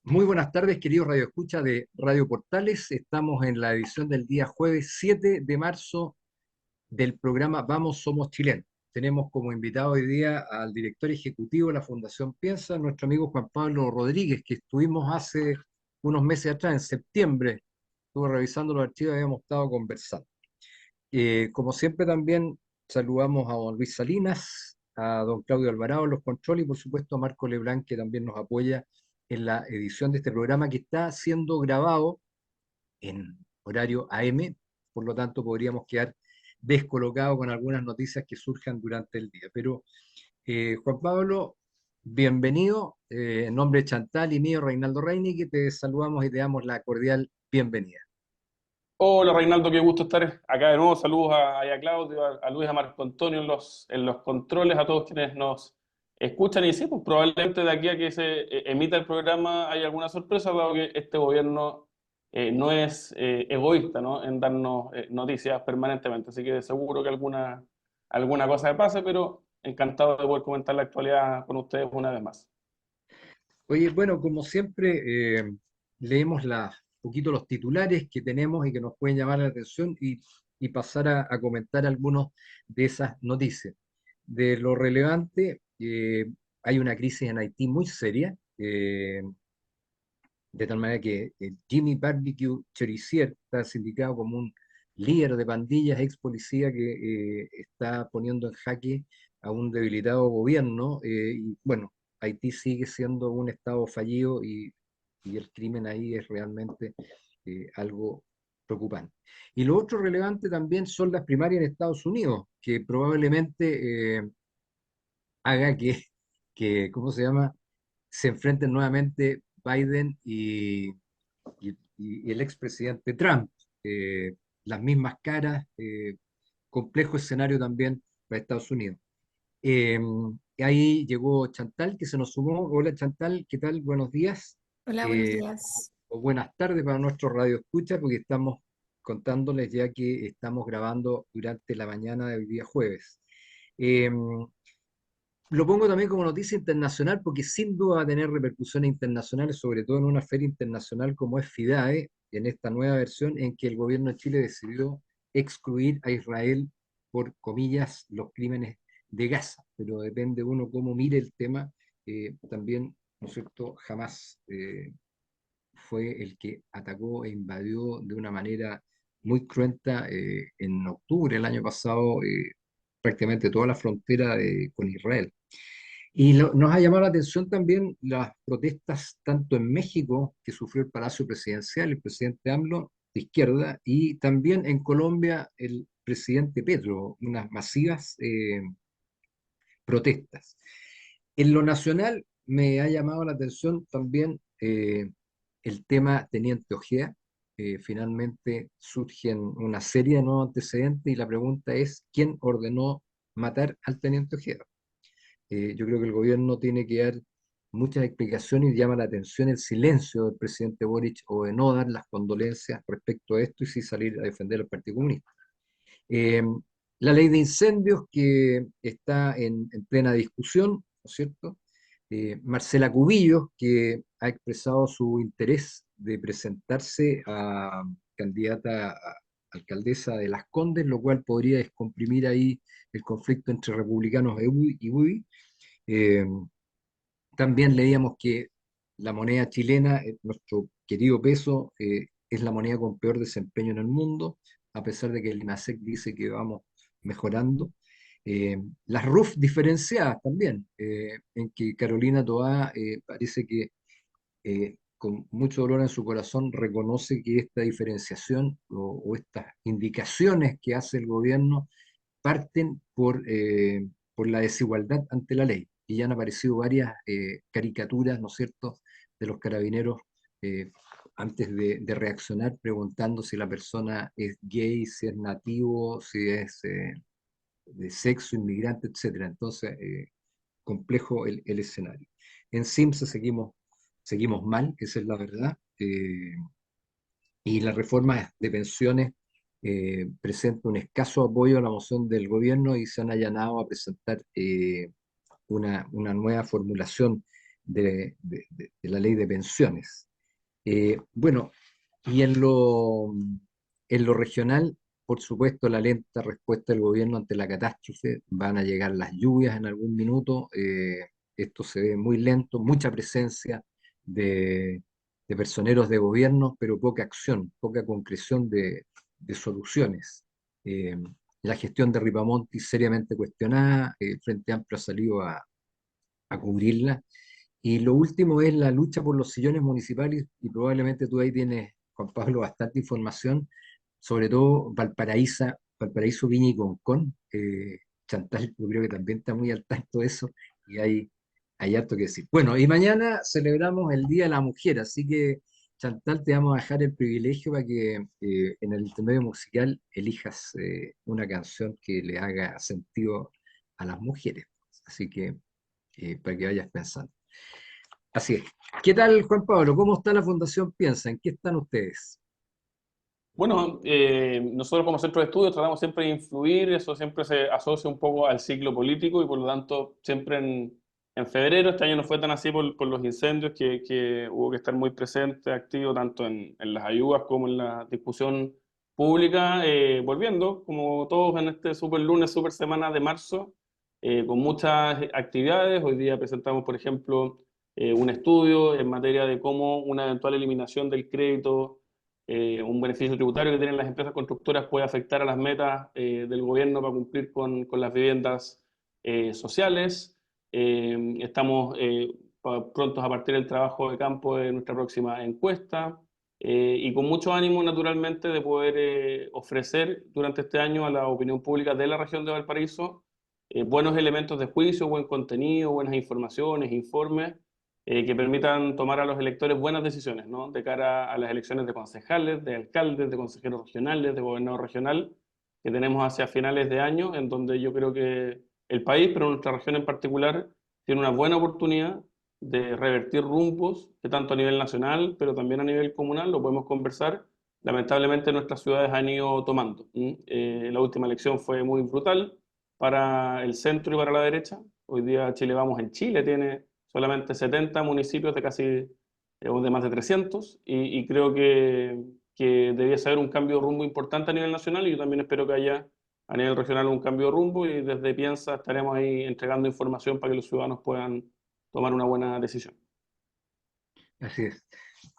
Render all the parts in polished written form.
Muy buenas tardes, queridos Radio Escucha de Radio Portales. Estamos en la edición del día jueves 7 de marzo del programa Vamos, Somos Chilenos. Tenemos como invitado hoy día al director ejecutivo de la Fundación Piensa, nuestro amigo Juan Pablo Rodríguez, que estuvimos hace unos meses atrás, en septiembre. Estuve revisando los archivos y habíamos estado conversando. Como siempre también saludamos a don Luis Salinas, a don Claudio Alvarado en los controles y por supuesto a Marco Lebrán que también nos apoya en la edición de este programa que está siendo grabado en horario AM, por lo tanto podríamos quedar descolocados con algunas noticias que surjan durante el día. Pero Juan Pablo, bienvenido. En nombre de Chantal y mío, Reinaldo Reini, que te saludamos y te damos la cordial bienvenida. Hola Reinaldo, qué gusto estar acá de nuevo. Saludos a Claudio, a Luis, a Marco Antonio en los controles, a todos quienes nos escuchan. Y sí, pues probablemente de aquí a que se emita el programa hay alguna sorpresa, dado que este gobierno no es egoísta, ¿no? En darnos noticias permanentemente. Así que de seguro que alguna cosa me pase, pero encantado de poder comentar la actualidad con ustedes una vez más. Oye, bueno, como siempre, leemos poquito los titulares que tenemos y que nos pueden llamar la atención y pasar a comentar algunos de esas noticias. De lo relevante, hay una crisis en Haití muy seria, de tal manera que Jimmy Barbecue Choricier está sindicado como un líder de pandillas, ex policía que está poniendo en jaque a un debilitado gobierno. Y bueno, Haití sigue siendo un estado fallido y el crimen ahí es realmente algo preocupante. Y lo otro relevante también son las primarias en Estados Unidos, que probablemente haga ¿cómo se llama?, se enfrenten nuevamente Biden y el expresidente Trump. Las mismas caras, complejo escenario también para Estados Unidos. Eh, Ahí llegó Chantal, que se nos sumó. Hola Chantal, ¿qué tal? Buenos días. Hola, buenos Eh, días. o buenas tardes para nuestro radio escucha, porque estamos contándoles ya que estamos grabando durante la mañana del día jueves. Eh, lo pongo también como noticia internacional porque sin duda va a tener repercusiones internacionales, sobre todo en una feria internacional como es FIDAE, en esta nueva versión en que el gobierno de Chile decidió excluir a Israel por, comillas, los crímenes de Gaza. Pero depende uno cómo mire el tema. También, ¿no es cierto?, jamás fue el que atacó e invadió de una manera muy cruenta en octubre del año pasado prácticamente toda la frontera con Israel. Y nos ha llamado la atención también las protestas tanto en México, que sufrió el Palacio Presidencial, el presidente AMLO, de izquierda, y también en Colombia el presidente Petro, unas masivas protestas. En lo nacional me ha llamado la atención también el tema Teniente Ojea. Finalmente surgen una serie de nuevos antecedentes y la pregunta es, ¿quién ordenó matar al Teniente Ojea? Yo creo que el gobierno tiene que dar muchas explicaciones y llama la atención el silencio del presidente Boric o de no dar las condolencias respecto a esto y sí salir a defender al Partido Comunista. Eh, la ley de incendios que está en plena discusión, ¿no es cierto? Marcela Cubillos, que ha expresado su interés de presentarse a candidata a alcaldesa de Las Condes, lo cual podría descomprimir ahí el conflicto entre republicanos y UDI. Eh, También leíamos que la moneda chilena, nuestro querido peso, es la moneda con peor desempeño en el mundo, a pesar de que el INASEC dice que vamos mejorando. Las RUF diferenciadas también, en que Carolina Toá parece que con mucho dolor en su corazón reconoce que esta diferenciación o estas indicaciones que hace el gobierno parten por la desigualdad ante la ley. Y ya han aparecido varias caricaturas, ¿no es cierto?, de los carabineros antes de reaccionar, preguntando si la persona es gay, si es nativo, si es de sexo, inmigrante, etcétera. Entonces, complejo el escenario. En SIMSA seguimos mal, esa es la verdad. Y la reforma de pensiones presenta un escaso apoyo a la moción del gobierno y se han allanado a presentar una nueva formulación de la ley de pensiones. Bueno, y en lo regional, por supuesto, la lenta respuesta del gobierno ante la catástrofe, van a llegar las lluvias en algún minuto, esto se ve muy lento, mucha presencia de, de personeros de gobierno, pero poca acción, poca concreción de soluciones. Eh, la gestión de Ripamonti seriamente cuestionada, el Frente Amplio ha salido a cubrirla. Y lo último es la lucha por los sillones municipales, y probablemente tú ahí tienes, Juan Pablo, bastante información, sobre todo Valparaíso, Viña y Concón. Chantal, yo creo que también está muy al tanto de eso, y hay harto que decir. Bueno, y mañana celebramos el Día de la Mujer, así que Chantal, te vamos a dejar el privilegio para que en el intermedio musical elijas una canción que le haga sentido a las mujeres. Así que para que vayas pensando. Así es. ¿Qué tal, Juan Pablo? ¿Cómo está la Fundación Piensa? ¿En qué están ustedes? Bueno, nosotros como centro de estudios tratamos siempre de influir, eso siempre se asocia un poco al ciclo político y por lo tanto siempre en febrero, este año no fue tan así por los incendios que hubo que estar muy presente, activo tanto en las ayudas como en la discusión pública, volviendo como todos en este super lunes, super semana de marzo, con muchas actividades. Hoy día presentamos, por ejemplo, un estudio en materia de cómo una eventual eliminación del crédito un beneficio tributario que tienen las empresas constructoras puede afectar a las metas del gobierno para cumplir con las viviendas sociales. Estamos prontos a partir del trabajo de campo de nuestra próxima encuesta y con mucho ánimo, naturalmente, de poder ofrecer durante este año a la opinión pública de la región de Valparaíso buenos elementos de juicio, buen contenido, buenas informaciones, informes que permitan tomar a los electores buenas decisiones, ¿no? De cara a las elecciones de concejales, de alcaldes, de consejeros regionales, de gobernador regional, que tenemos hacia finales de año, en donde yo creo que el país, pero nuestra región en particular, tiene una buena oportunidad de revertir rumbos, que tanto a nivel nacional, pero también a nivel comunal, lo podemos conversar. Lamentablemente nuestras ciudades han ido tomando. La última elección fue muy brutal para el centro y para la derecha. Hoy día Chile Vamos en Chile tiene solamente 70 municipios de casi, o de más de 300, y creo que debiese haber un cambio de rumbo importante a nivel nacional, y yo también espero que haya a nivel regional un cambio de rumbo, y desde Piensa estaremos ahí entregando información para que los ciudadanos puedan tomar una buena decisión. Así es.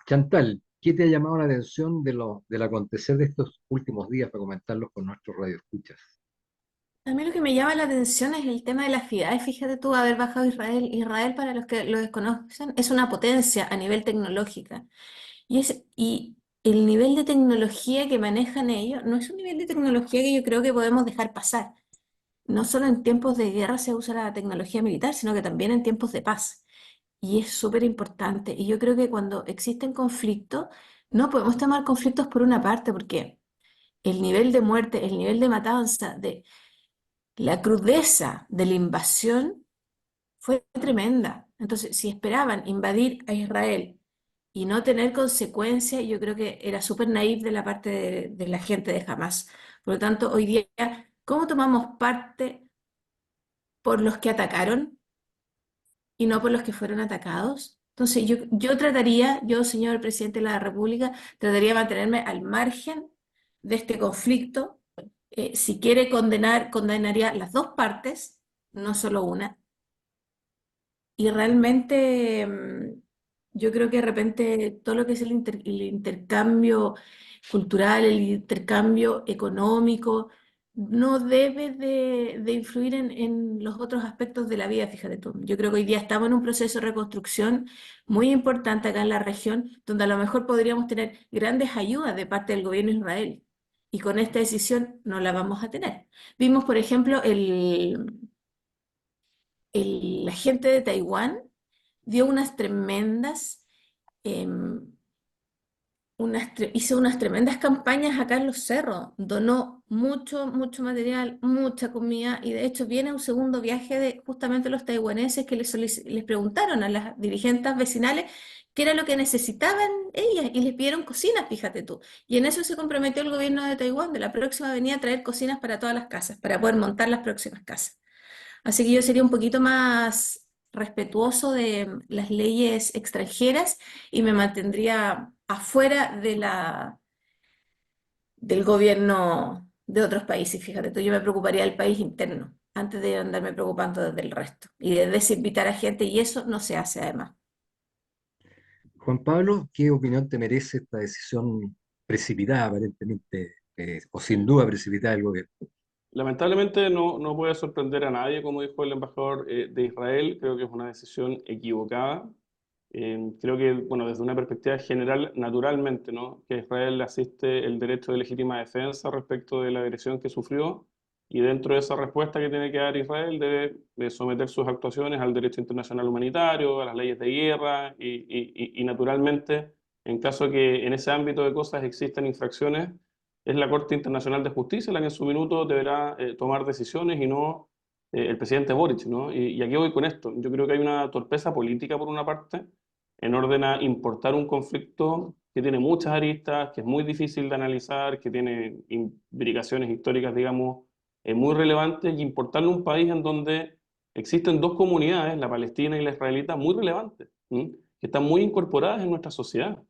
Chantal, ¿qué te ha llamado la atención del acontecer de estos últimos días para comentarlos con nuestros radioescuchas? A mí lo que me llama la atención es el tema de las ciudades. Fíjate tú, haber bajado Israel. Israel, para los que lo desconocen, es una potencia a nivel tecnológica. Y el nivel de tecnología que manejan ellos no es un nivel de tecnología que yo creo que podemos dejar pasar. No solo en tiempos de guerra se usa la tecnología militar, sino que también en tiempos de paz. Y es súper importante. Y yo creo que cuando existen conflictos, no podemos tomar conflictos por una parte, porque el nivel de muerte, el nivel de matanza, de la crudeza de la invasión fue tremenda. Entonces, si esperaban invadir a Israel y no tener consecuencias, yo creo que era súper naif de la parte de la gente de Hamas. Por lo tanto, hoy día, ¿cómo tomamos parte por los que atacaron y no por los que fueron atacados? Entonces, yo trataría, yo, señor presidente de la República, trataría de mantenerme al margen de este conflicto. Si quiere condenar, condenaría las dos partes, no solo una. Y realmente yo creo que de repente todo lo que es el intercambio cultural, el intercambio económico, no debe de influir en los otros aspectos de la vida, fíjate tú. Yo creo que hoy día estamos en un proceso de reconstrucción muy importante acá en la región, donde a lo mejor podríamos tener grandes ayudas de parte del gobierno de Israel. Y con esta decisión no la vamos a tener. Vimos, por ejemplo, la gente de Taiwán dio unas tremendas, em, hizo unas tremendas campañas acá en los cerros, donó mucho, mucho material, mucha comida, y de hecho viene un segundo viaje de justamente los taiwaneses que les preguntaron a las dirigentes vecinales qué era lo que necesitaban ellas y les pidieron cocinas, fíjate tú. Y en eso se comprometió el gobierno de Taiwán, de la próxima venía a traer cocinas para todas las casas, para poder montar las próximas casas. Así que yo sería un poquito más respetuoso de las leyes extranjeras y me mantendría afuera del gobierno de otros países. Fíjate tú, yo me preocuparía del país interno antes de andarme preocupando del resto y de desinvitar a gente y eso no se hace además. Juan Pablo, ¿qué opinión te merece esta decisión precipitada, aparentemente, o sin duda precipitada del gobierno? Lamentablemente no puede sorprender a nadie, como dijo el embajador de Israel. Creo que es una decisión equivocada. Creo que, bueno, desde una perspectiva general, naturalmente, ¿no? Que a Israel le asiste el derecho de legítima defensa respecto de la agresión que sufrió, y dentro de esa respuesta que tiene que dar Israel debe de someter sus actuaciones al derecho internacional humanitario, a las leyes de guerra, y naturalmente, en caso de que en ese ámbito de cosas existan infracciones, es la Corte Internacional de Justicia la que en su minuto deberá tomar decisiones y no el presidente Boric, ¿no? Y aquí voy con esto. Yo creo que hay una torpeza política por una parte, en orden a importar un conflicto que tiene muchas aristas, que es muy difícil de analizar, que tiene implicaciones históricas, digamos, muy relevantes, y importarlo a un país en donde existen dos comunidades, la palestina y la israelita, muy relevantes, ¿m? Que están muy incorporadas en nuestra sociedad,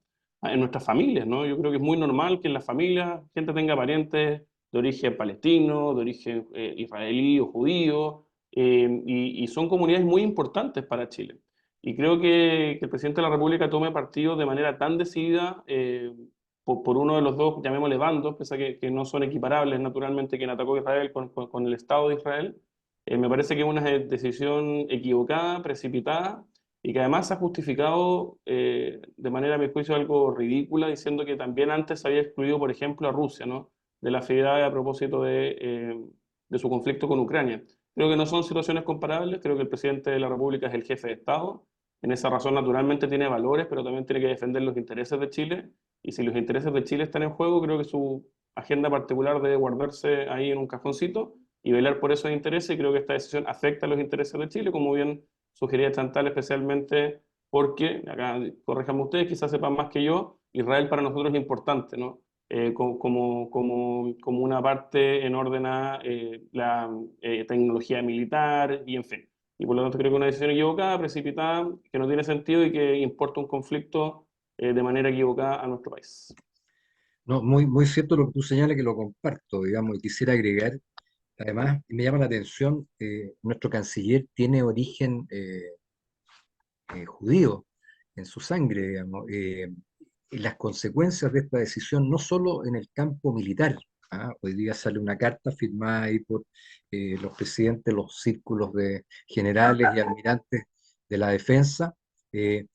en nuestras familias, ¿no? Yo creo que es muy normal que en las familias gente tenga parientes de origen palestino, de origen israelí o judío, y son comunidades muy importantes para Chile. Y creo que el presidente de la República tome partido de manera tan decidida por uno de los dos, llamémosle bandos, pese a que no son equiparables naturalmente quien atacó a Israel con el Estado de Israel. Me parece que es una decisión equivocada, precipitada, y que además se ha justificado de manera, a mi juicio, algo ridícula, diciendo que también antes se había excluido, por ejemplo, a Rusia, ¿no? De la FIDE a propósito de su conflicto con Ucrania. Creo que no son situaciones comparables, creo que el presidente de la República es el jefe de Estado, en esa razón naturalmente tiene valores, pero también tiene que defender los intereses de Chile, y si los intereses de Chile están en juego, creo que su agenda particular debe guardarse ahí en un cajoncito y velar por esos intereses, y creo que esta decisión afecta a los intereses de Chile, como bien sugería Chantal, especialmente porque, acá corríjanme ustedes, quizás sepan más que yo, Israel para nosotros es importante, ¿no? Como una parte en orden a la tecnología militar y en fin. Y por lo tanto creo que una decisión equivocada, precipitada, que no tiene sentido y que importa un conflicto de manera equivocada a nuestro país. No, muy, muy cierto lo que tú señalas, que lo comparto, digamos, y quisiera agregar, además, me llama la atención, nuestro canciller tiene origen judío en su sangre, digamos, y las consecuencias de esta decisión, no solo en el campo militar. ¿Ah? Hoy día sale una carta firmada ahí por los presidentes de los círculos de generales y almirantes de la defensa, eh,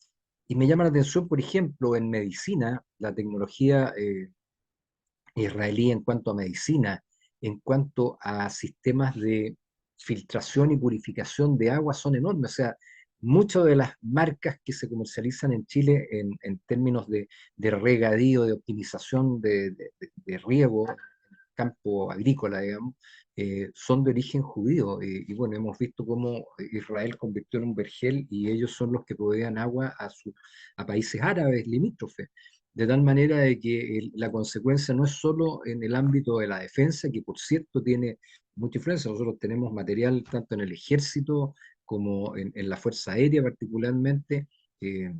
y me llama la atención, por ejemplo, en medicina, la tecnología israelí en cuanto a medicina, en cuanto a sistemas de filtración y purificación de agua son enormes. O sea, muchas de las marcas que se comercializan en Chile en términos de regadío, de optimización de riego, campo agrícola, digamos, son de origen judío. Y bueno, hemos visto cómo Israel convirtió en un vergel y ellos son los que proveían agua a países árabes limítrofes. De tal manera de que la consecuencia no es solo en el ámbito de la defensa, que por cierto tiene mucha influencia. Nosotros tenemos material tanto en el ejército como en la Fuerza Aérea particularmente, eh,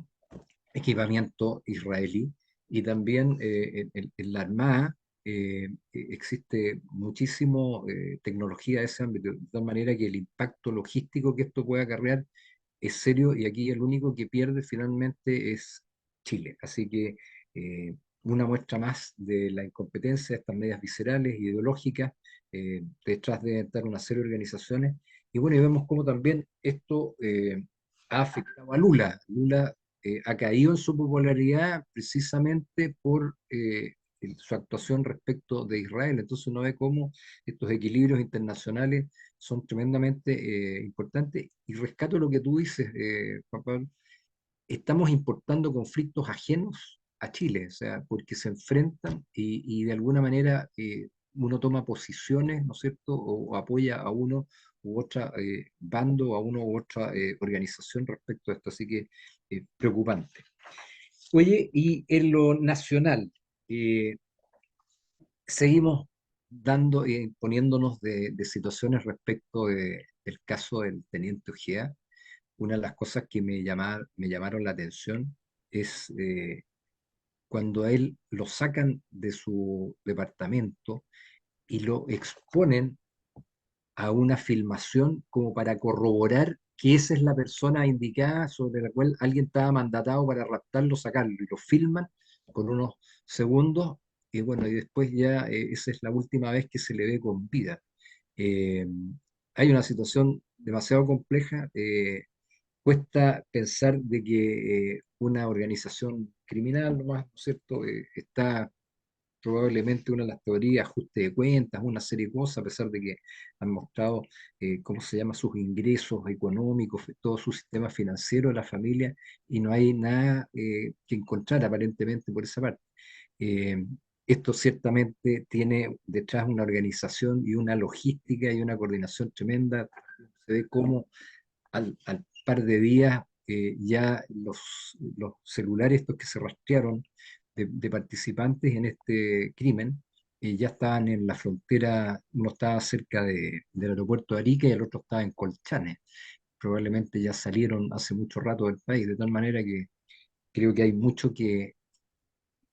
equipamiento israelí, y también en la Armada existe muchísimo tecnología de ese ámbito, de tal manera que el impacto logístico que esto puede acarrear es serio, y aquí el único que pierde finalmente es Chile. Así que una muestra más de la incompetencia de estas medidas viscerales, ideológicas, detrás de estar una serie de organizaciones. Y bueno, y vemos cómo también esto ha afectado a Lula. Lula ha caído en su popularidad precisamente por su actuación respecto de Israel. Entonces uno ve cómo estos equilibrios internacionales son tremendamente importantes. Y rescato lo que tú dices, Juan Pablo, estamos importando conflictos ajenos a Chile, o sea, porque se enfrentan y de alguna manera uno toma posiciones, ¿no es cierto?, o apoya a uno u otra bando, a uno u otra organización respecto a esto, así que preocupante. Oye, y en lo nacional, eh, seguimos dando, poniéndonos de situaciones respecto del caso del teniente Ojea. una de las cosas que me llamaron la atención es cuando a él lo sacan de su departamento y lo exponen a una filmación como para corroborar que esa es la persona indicada sobre la cual alguien estaba mandatado para raptarlo, sacarlo, y lo filman por unos segundos, y bueno, y después ya esa es la última vez que se le ve con vida. Eh, Hay una situación demasiado compleja. Cuesta pensar de que una organización criminal, nomás, ¿no es cierto?, está probablemente una de las teorías, ajuste de cuentas, una serie de cosas, a pesar de que han mostrado, ¿cómo se llama?, sus ingresos económicos, todo su sistema financiero de la familia, y no hay nada que encontrar aparentemente por esa parte. Eh, Esto ciertamente tiene detrás una organización y una logística y una coordinación tremenda. Se ve cómo al par de días ya los celulares estos que se rastrearon de participantes en este crimen ya estaban en la frontera. Uno estaba cerca del aeropuerto de Arica y el otro estaba en Colchane. Probablemente ya salieron hace mucho rato del país, de tal manera que creo que hay mucho que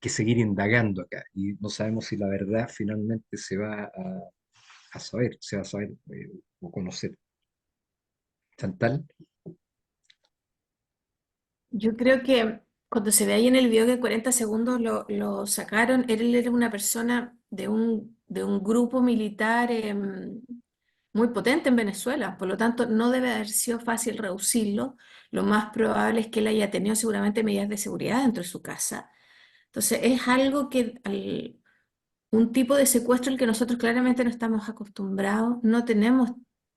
seguir indagando acá, y no sabemos si la verdad finalmente a saber, se va a saber o conocer. Chantal. Yo creo que cuando se ve ahí en el video que 40 segundos lo sacaron, él era una persona de un grupo militar muy potente en Venezuela, por lo tanto no debe haber sido fácil reducirlo. Lo más probable es que él haya tenido seguramente medidas de seguridad dentro de su casa. Entonces es algo que un tipo de secuestro al que nosotros claramente no estamos acostumbrados, no tenemos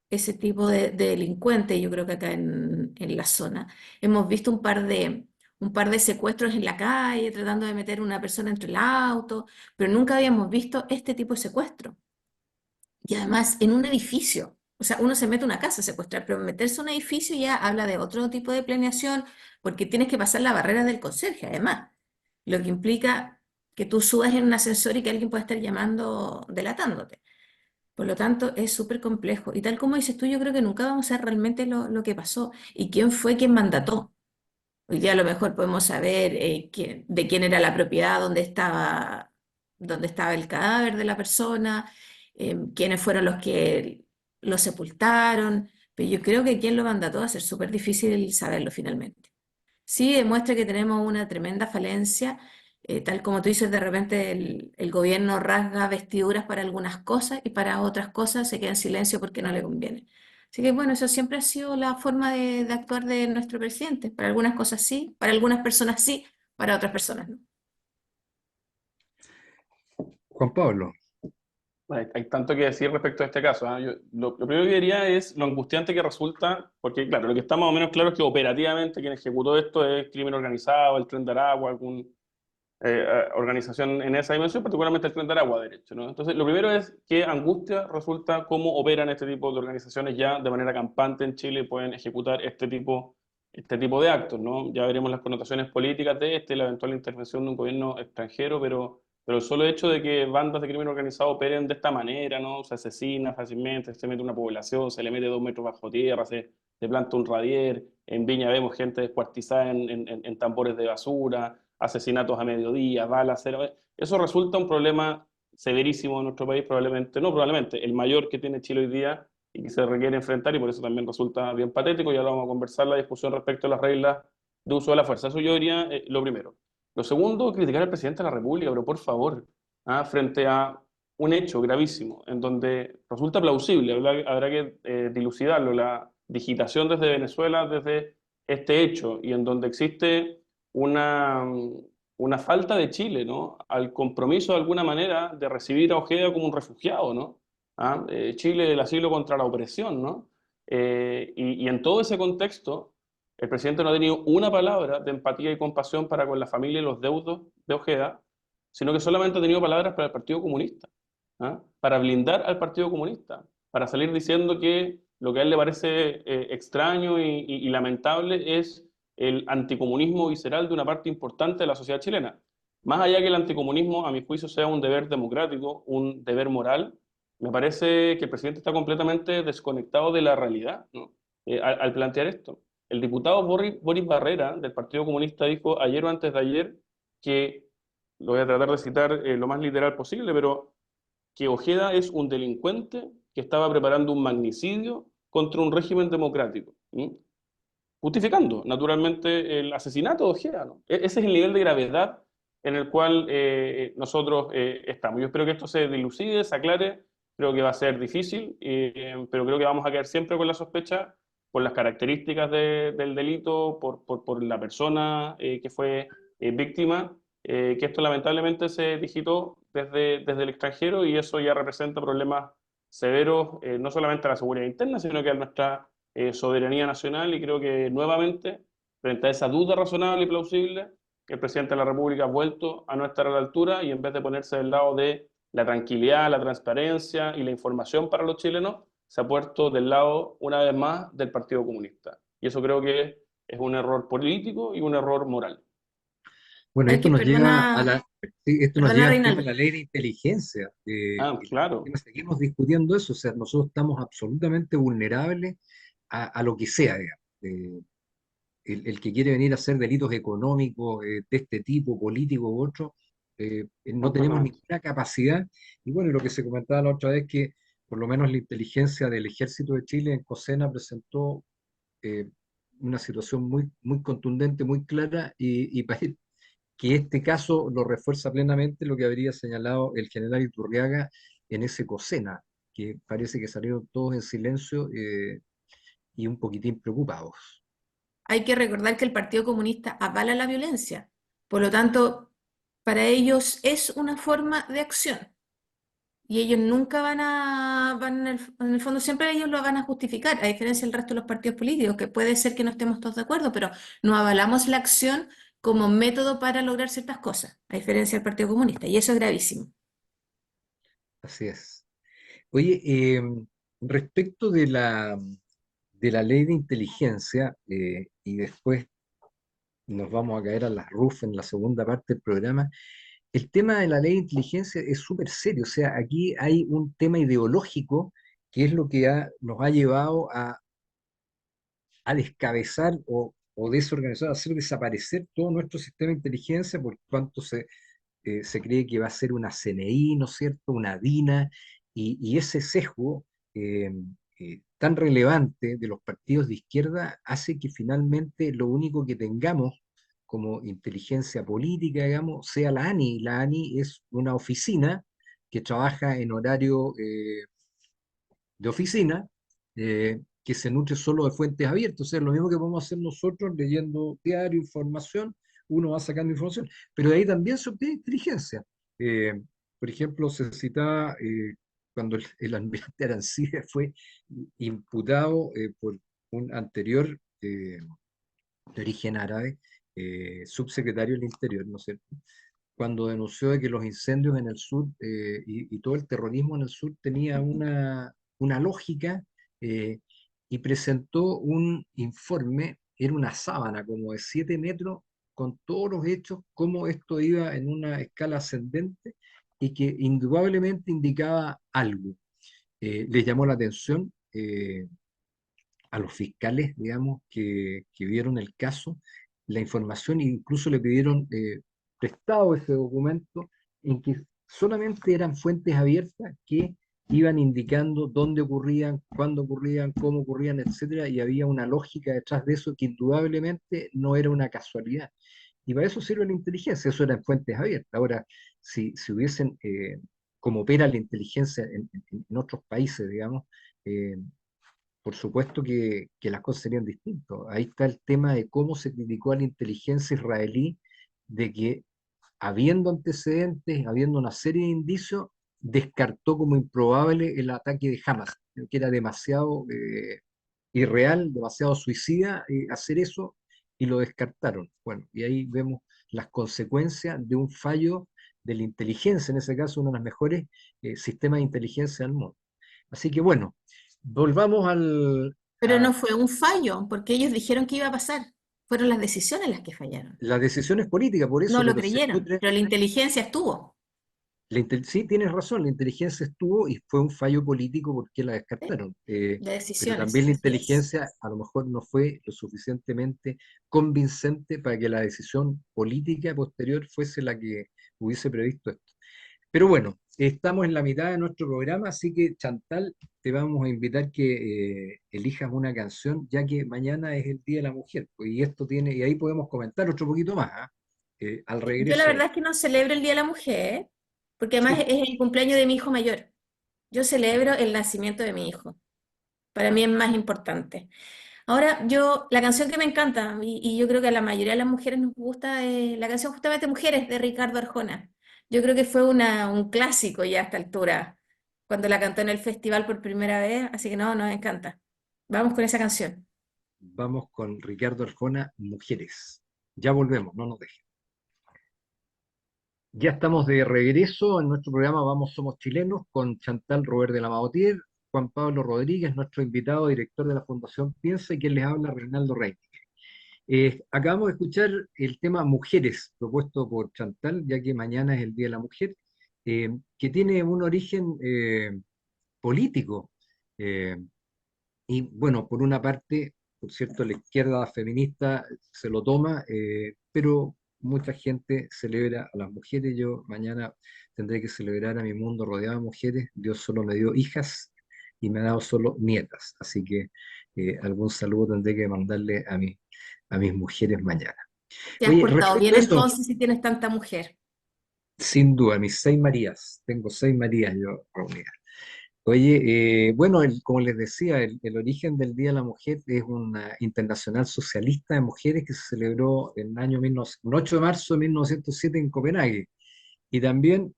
ese tipo de delincuente, yo creo que acá en la zona. Hemos visto un par de secuestros en la calle, tratando de meter a una persona entre el auto, pero nunca habíamos visto este tipo de secuestro. Y además en un edificio. O sea, uno se mete a una casa a secuestrar, pero meterse a un edificio ya habla de otro tipo de planeación, porque tienes que pasar la barrera del conserje, además. Lo que implica que tú subas en un ascensor y que alguien pueda estar llamando, delatándote. Por lo tanto, es súper complejo. Y tal como dices tú, yo creo que nunca vamos a saber realmente lo que pasó y quién fue quien mandató. Hoy día a lo mejor podemos saber de quién era la propiedad, dónde estaba el cadáver de la persona, quiénes fueron los que lo sepultaron, pero yo creo que quién lo mandató va a ser súper difícil saberlo finalmente. Sí, demuestra que tenemos una tremenda falencia, tal como tú dices, de repente el gobierno rasga vestiduras para algunas cosas y para otras cosas se queda en silencio porque no le conviene. Así que bueno, eso siempre ha sido la forma de actuar de nuestro presidente. Para algunas cosas sí, para algunas personas sí, para otras personas no. Juan Pablo. Hay tanto que decir respecto a este caso. ¿Ah? Lo primero que diría es lo angustiante que resulta, porque claro, lo que está más o menos claro es que operativamente quien ejecutó esto es crimen organizado, el Tren de Aragua, alguna organización en esa dimensión, particularmente el Tren de Aragua, de hecho, ¿no? Entonces, lo primero es que angustia resulta cómo operan este tipo de organizaciones ya de manera campante en Chile, pueden ejecutar este tipo de actos, ¿no? Ya veremos las connotaciones políticas de la eventual intervención de un gobierno extranjero, pero el solo hecho de que bandas de crimen organizado operen de esta manera, ¿no? Se asesina fácilmente, se mete una población, se le mete 2 metros bajo tierra, se planta un radier, en Viña vemos gente descuartizada en tambores de basura, asesinatos a mediodía, balas, eso resulta un problema severísimo en nuestro país, probablemente, no probablemente, el mayor que tiene Chile hoy día y que se requiere enfrentar, y por eso también resulta bien patético, y ahora vamos a conversar la discusión respecto a las reglas de uso de la fuerza. Eso yo diría lo primero. Lo segundo, criticar al presidente de la República, pero por favor, frente a un hecho gravísimo en donde resulta plausible, habrá que dilucidarlo, la digitación desde Venezuela, desde este hecho, y en donde existe una, una falta de Chile, ¿no?, al compromiso de alguna manera de recibir a Ojeda como un refugiado, ¿no? Chile del asilo contra la opresión, ¿no? Y en todo ese contexto, el presidente no ha tenido una palabra de empatía y compasión para con la familia y los deudos de Ojeda, sino que solamente ha tenido palabras para el Partido Comunista, para blindar al Partido Comunista, para salir diciendo que lo que a él le parece extraño y lamentable es el anticomunismo visceral de una parte importante de la sociedad chilena. Más allá que el anticomunismo, a mi juicio, sea un deber democrático, un deber moral, me parece que el presidente está completamente desconectado de la realidad, ¿no? Al plantear esto. El diputado Boris Barrera, del Partido Comunista, dijo ayer o antes de ayer que, lo voy a tratar de citar lo más literal posible, pero que Ojeda es un delincuente que estaba preparando un magnicidio contra un régimen democrático, ¿sí? Justificando, naturalmente, el asesinato de Ojeda, ¿no? Ese es el nivel de gravedad en el cual nosotros estamos. Yo espero que esto se dilucide, se aclare, creo que va a ser difícil, pero creo que vamos a quedar siempre con la sospecha por las características del delito, por la persona que fue víctima, que esto lamentablemente se digitó desde el extranjero y eso ya representa problemas severos, no solamente a la seguridad interna, sino que a nuestra soberanía nacional, y creo que nuevamente, frente a esa duda razonable y plausible, el presidente de la República ha vuelto a no estar a la altura y en vez de ponerse del lado de la tranquilidad, la transparencia y la información para los chilenos, se ha puesto del lado, una vez más, del Partido Comunista. Y eso creo que es un error político y un error moral. Bueno, Hay esto que, nos lleva a perdona, sí, esto nos perdona lleva al tema de Reinaldo. la ley de inteligencia. Ah, claro, Seguimos discutiendo eso, o sea, nosotros estamos absolutamente vulnerables a lo que sea, digamos. El que quiere venir a hacer delitos económicos de este tipo, político u otro, no tenemos completamente. ninguna capacidad. Y bueno, y lo que se comentaba la otra vez, que por lo menos la inteligencia del Ejército de Chile en Cosena presentó eh, una situación muy, muy contundente, muy clara, y parece que este caso lo refuerza plenamente lo que habría señalado el general Iturriaga en ese Cosena, que parece que salieron todos en silencio y un poquitín preocupados. Hay que recordar que el Partido Comunista avala la violencia. Por lo tanto, para ellos es una forma de acción. Y ellos nunca en el fondo siempre ellos lo van a justificar, a diferencia del resto de los partidos políticos, que puede ser que no estemos todos de acuerdo, pero no avalamos la acción como método para lograr ciertas cosas, a diferencia del Partido Comunista. Y eso es gravísimo. Así es. Oye, respecto de la ley de inteligencia, y después nos vamos a caer a las RUF en la segunda parte del programa, el tema de la ley de inteligencia es súper serio, o sea, aquí hay un tema ideológico que es lo que nos ha llevado a descabezar o desorganizar, a hacer desaparecer todo nuestro sistema de inteligencia, por cuanto se cree que va a ser una CNI, ¿no es cierto?, una DINA, y ese sesgo eh, tan relevante de los partidos de izquierda hace que finalmente lo único que tengamos como inteligencia política, digamos, sea la ANI. La ANI es una oficina que trabaja en horario de oficina, que se nutre solo de fuentes abiertas. O sea, lo mismo que podemos hacer nosotros leyendo diario, información, uno va sacando información, pero de ahí también se obtiene inteligencia. Eh, por ejemplo, se citaba cuando el almirante Arancibia fue imputado por un anterior de origen árabe, subsecretario del Interior, ¿no es cierto?, cuando denunció de que los incendios en el sur y todo el terrorismo en el sur tenía una lógica, eh, y presentó un informe, era una sábana como de 7 metros, con todos los hechos, cómo esto iba en una escala ascendente y que indudablemente indicaba algo. Les llamó la atención a los fiscales, digamos, que vieron el caso, la información, e incluso le pidieron prestado ese documento en que solamente eran fuentes abiertas que iban indicando dónde ocurrían, cuándo ocurrían, cómo ocurrían, etcétera, y había una lógica detrás de eso que indudablemente no era una casualidad. Y para eso sirve la inteligencia, eso eran fuentes abiertas. Ahora, si hubiesen, como opera la inteligencia en otros países, digamos, eh, por supuesto que las cosas serían distintas. Ahí está el tema de cómo se criticó a la inteligencia israelí de que, habiendo antecedentes, habiendo una serie de indicios, descartó como improbable el ataque de Hamas, que era demasiado irreal, demasiado suicida hacer eso, y lo descartaron. Bueno, y ahí vemos las consecuencias de un fallo de la inteligencia, en ese caso uno de los mejores sistemas de inteligencia del mundo. Así que bueno, volvamos Pero a no fue un fallo, porque ellos dijeron que iba a pasar. Fueron las decisiones las que fallaron. las decisiones políticas, por No eso, lo pero se creyeron, nutre, pero la inteligencia estuvo. Sí, tienes razón, la inteligencia estuvo y fue un fallo político porque la ¿sí? descartaron. De Pero decisiones, también la así es. inteligencia a lo mejor no fue lo suficientemente convincente para que la decisión política posterior fuese la que hubiese previsto esto. Pero bueno, estamos en la mitad de nuestro programa, así que Chantal, te vamos a invitar que elijas una canción, ya que mañana es el Día de la Mujer, pues, y esto tiene, y ahí podemos comentar otro poquito más, ¿ah? Al Yo la regreso verdad de... es que no celebro el Día de la Mujer, porque además Sí, es el cumpleaños de mi hijo mayor. Yo celebro el nacimiento de mi hijo. Para mí es más importante. Ahora, la canción que me encanta, y yo creo que a la mayoría de las mujeres nos gusta, es la canción justamente Mujeres de Ricardo Arjona. Yo creo que fue un clásico ya a esta altura, cuando la cantó en el festival por primera vez, así que no, nos encanta. Vamos con esa canción. vamos con Ricardo Arjona, Mujeres. Ya volvemos, no nos dejen. Ya estamos de regreso en nuestro programa Vamos Somos Chilenos con Chantal Robert de la Mabotier, Juan Pablo Rodríguez, nuestro invitado, director de la Fundación Piensa, y quien les habla, Reinaldo Rey. Acabamos de escuchar el tema Mujeres, propuesto por Chantal, ya que mañana es el Día de la Mujer, que tiene un origen político. Eh, y bueno, por una parte, por cierto, la izquierda feminista se lo toma, pero mucha gente celebra a las mujeres. Yo mañana tendré que celebrar a mi mundo rodeado de mujeres. Dios solo me dio hijas y me ha dado solo nietas. Así que algún saludo tendré que mandarle a mis mujeres mañana. Te has Oye, portado respecto bien a eso, entonces si tienes tanta mujer. sin duda, mis 6 Marías, tengo 6 Marías yo reunidas. Oye, bueno, como les decía, el origen del Día de la Mujer es una internacional socialista de mujeres que se celebró en el año 19 un 8 de marzo de 1907 en Copenhague. Y también,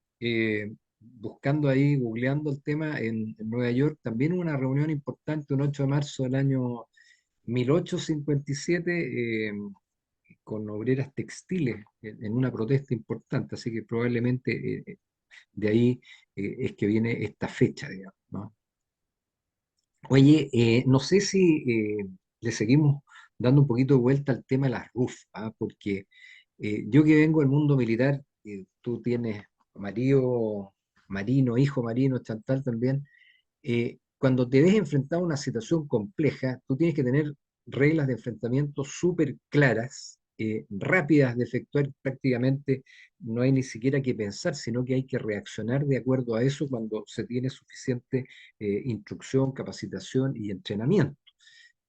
buscando ahí, googleando el tema en Nueva York, también hubo una reunión importante un 8 de marzo del año 1857 con obreras textiles en una protesta importante. Así que probablemente de ahí es que viene esta fecha, digamos, ¿no? Oye, no sé si le seguimos dando un poquito de vuelta al tema de las RUF, ¿ah? Porque yo que vengo del mundo militar, tú tienes marido marino, hijo marino, Chantal también, cuando te ves enfrentado a una situación compleja, tú tienes que tener reglas de enfrentamiento súper claras, rápidas de efectuar, prácticamente no hay ni siquiera que pensar, sino que hay que reaccionar de acuerdo a eso cuando se tiene suficiente instrucción, capacitación y entrenamiento.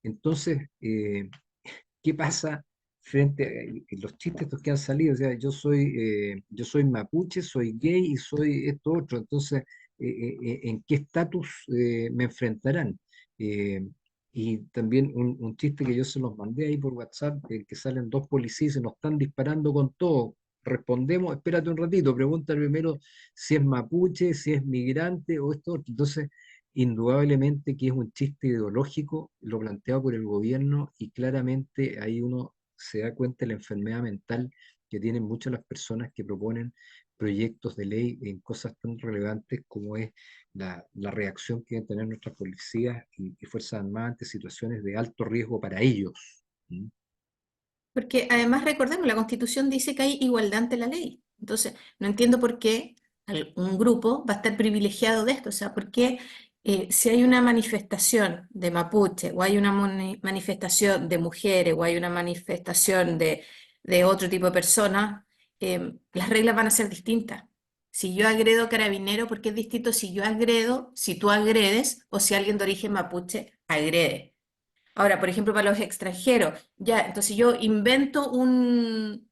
Entonces, ¿qué pasa frente a los chistes estos que han salido? O sea, yo soy mapuche, soy gay y soy esto otro. Entonces, ¿en qué estatus me enfrentarán? Eh, y también un chiste que yo se los mandé ahí por WhatsApp, que salen dos policías y se nos están disparando con todo. Respondemos, espérate un ratito, pregunta primero si es mapuche, si es migrante o esto otro. Entonces, indudablemente que es un chiste ideológico, lo planteado por el gobierno, y claramente ahí uno se da cuenta de la enfermedad mental que tienen muchas las personas que proponen proyectos de ley en cosas tan relevantes como es la reacción que deben tener nuestras policías y Fuerzas Armadas ante situaciones de alto riesgo para ellos. ¿Mm? Porque además recordemos, la Constitución dice que hay igualdad ante la ley. Entonces, no entiendo por qué un grupo va a estar privilegiado de esto. O sea, por qué si hay una manifestación de mapuche, o hay una manifestación de mujeres, o hay una manifestación de otro tipo de personas, las reglas van a ser distintas. Si yo agredo carabinero, ¿por qué es distinto si yo agredo, si tú agredes, o si alguien de origen mapuche agrede? Ahora, por ejemplo, para los extranjeros, ya, entonces yo invento un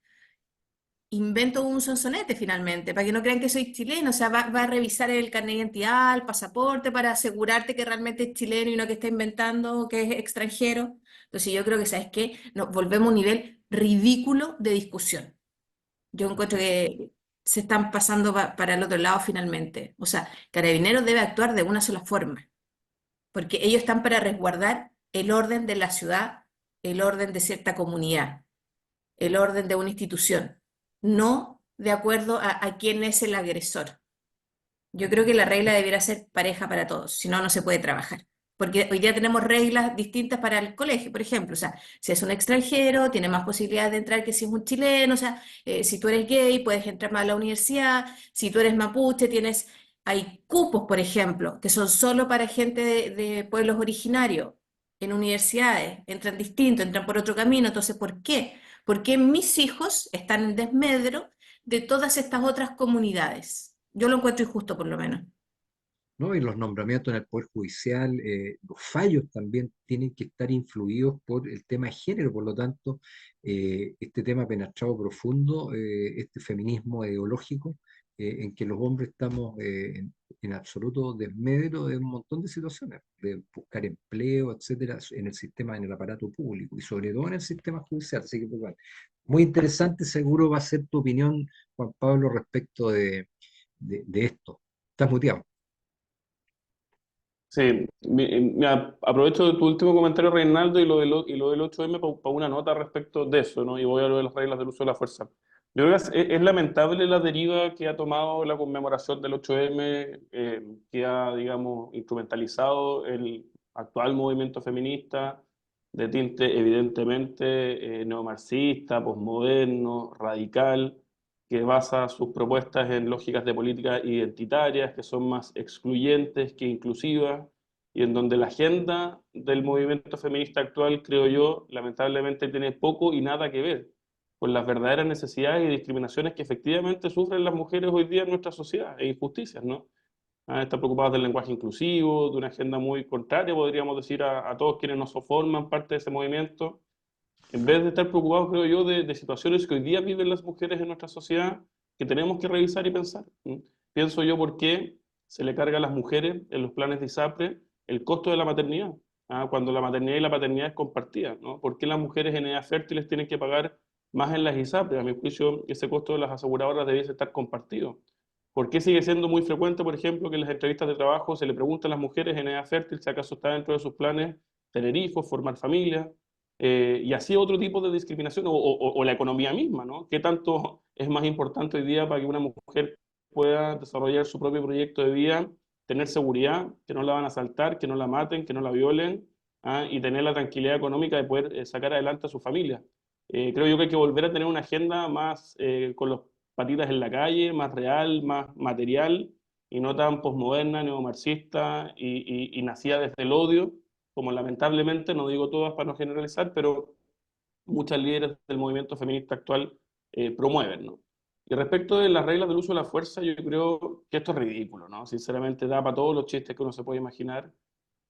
sonsonete finalmente, para que no crean que soy chileno, o sea, va a revisar el carnet de identidad, el pasaporte, para asegurarte que realmente es chileno y no que está inventando que es extranjero. Entonces yo creo que, ¿sabes qué? Nos volvemos a un nivel ridículo de discusión. Yo encuentro que se están pasando para el otro lado finalmente. O sea, Carabineros debe actuar de una sola forma porque ellos están para resguardar el orden de la ciudad, el orden de cierta comunidad, el orden de una institución, no de acuerdo a quién es el agresor. Yo creo que la regla debiera ser pareja para todos, si no, no se puede trabajar. Porque hoy día tenemos reglas distintas para el colegio, por ejemplo. O sea, si es un extranjero, tiene más posibilidades de entrar que si es un chileno. O sea, si tú eres gay, puedes entrar más a la universidad. Si tú eres mapuche, hay cupos, por ejemplo, que son solo para gente de pueblos originarios en universidades. Entran distinto, entran por otro camino. Entonces, ¿por qué? Porque mis hijos están en desmedro de todas estas otras comunidades. Yo lo encuentro injusto, por lo menos. ¿No? Y los nombramientos en el Poder Judicial, los fallos también tienen que estar influidos por el tema de género, por lo tanto, este tema penetrado profundo, este feminismo ideológico, en que los hombres estamos en absoluto desmedro de un montón de situaciones, de buscar empleo, etcétera, en el sistema, en el aparato público y sobre todo en el sistema judicial. Así que, pues, bueno, muy interesante, seguro va a ser tu opinión, Juan Pablo, respecto de esto. ¿Estás muteado? Sí, aprovecho de tu último comentario, Reinaldo, y lo del 8M para una nota respecto de eso, ¿no? Y voy a lo de las reglas del uso de la fuerza. Yo creo que es lamentable la deriva que ha tomado la conmemoración del 8M, que ha, digamos, instrumentalizado el actual movimiento feminista de tinte evidentemente neomarxista, posmoderno, radical, que basa sus propuestas en lógicas de políticas identitarias, que son más excluyentes que inclusivas, y en donde la agenda del movimiento feminista actual, creo yo, lamentablemente tiene poco y nada que ver con las verdaderas necesidades y discriminaciones que efectivamente sufren las mujeres hoy día en nuestra sociedad, e injusticias, ¿no? Están preocupadas del lenguaje inclusivo, de una agenda muy contraria, podríamos decir, a todos quienes nos forman parte de ese movimiento, en vez de estar preocupados, creo yo, de situaciones que hoy día viven las mujeres en nuestra sociedad, que tenemos que revisar y pensar. Pienso yo por qué se le carga a las mujeres en los planes de ISAPRE el costo de la maternidad, cuando la maternidad y la paternidad es compartida, ¿no? ¿Por qué las mujeres en edad fértiles tienen que pagar más en las ISAPRE? A mi juicio, ese costo de las aseguradoras debiese estar compartido. ¿Por qué sigue siendo muy frecuente, por ejemplo, que en las entrevistas de trabajo se le pregunta a las mujeres en edad fértil si acaso está dentro de sus planes tener hijos, formar familia? Y así otro tipo de discriminación, o la economía misma, ¿no? ¿Qué tanto es más importante hoy día para que una mujer pueda desarrollar su propio proyecto de vida, tener seguridad, que no la van a asaltar, que no la maten, que no la violen, y tener la tranquilidad económica de poder sacar adelante a su familia? Creo yo que hay que volver a tener una agenda más con los patitas en la calle, más real, más material, y no tan posmoderna, neomarxista y nacida desde el odio, como lamentablemente, no digo todas para no generalizar, pero muchas líderes del movimiento feminista actual promueven, ¿no? Y respecto de las reglas del uso de la fuerza, yo creo que esto es ridículo, ¿no? Sinceramente da para todos los chistes que uno se puede imaginar.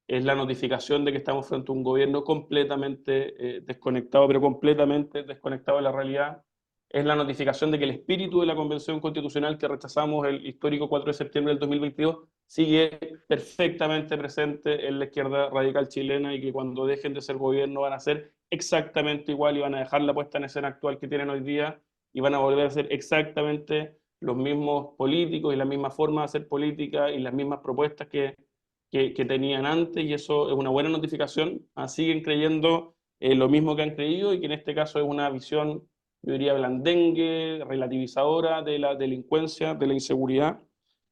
Es la notificación de que estamos frente a un gobierno completamente desconectado, pero completamente desconectado de la realidad. Es la notificación de que el espíritu de la Convención Constitucional que rechazamos el histórico 4 de septiembre del 2022 sigue perfectamente presente en la izquierda radical chilena, y que cuando dejen de ser gobierno van a ser exactamente igual y van a dejar la puesta en escena actual que tienen hoy día y van a volver a ser exactamente los mismos políticos y la misma forma de hacer política y las mismas propuestas que tenían antes, y eso es una buena notificación. Siguen creyendo lo mismo que han creído, y que en este caso es una visión, yo diría, blandengue, relativizadora de la delincuencia, de la inseguridad.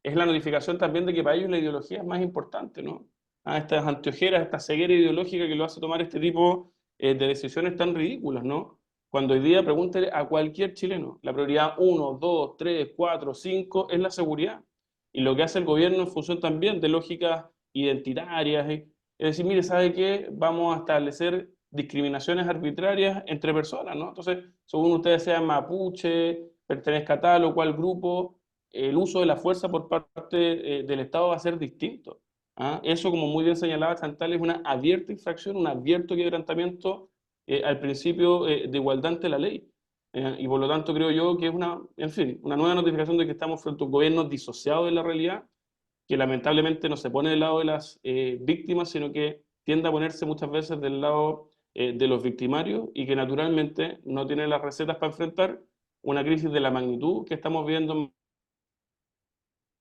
Es la notificación también de que para ellos la ideología es más importante, ¿no? Estas anteojeras, esta ceguera ideológica que lo hace tomar este tipo de decisiones tan ridículas, ¿no? Cuando hoy día pregúntele a cualquier chileno, la prioridad uno, 2, 3, 4, 5 es la seguridad. Y lo que hace el gobierno en función también de lógicas identitarias. Es decir, mire, ¿sabe qué? Vamos a establecer discriminaciones arbitrarias entre personas, ¿no? Entonces, según ustedes sean mapuche, pertenezca a tal o cual grupo, el uso de la fuerza por parte del Estado va a ser distinto. Eso, como muy bien señalaba Chantal, es una abierta infracción, un abierto quebrantamiento al principio de igualdad ante la ley. Y por lo tanto creo yo que es una, en fin, una nueva notificación de que estamos frente a un gobierno disociado de la realidad, que lamentablemente no se pone del lado de las víctimas, sino que tiende a ponerse muchas veces del lado de los victimarios, y que naturalmente no tiene las recetas para enfrentar una crisis de la magnitud que estamos viendo en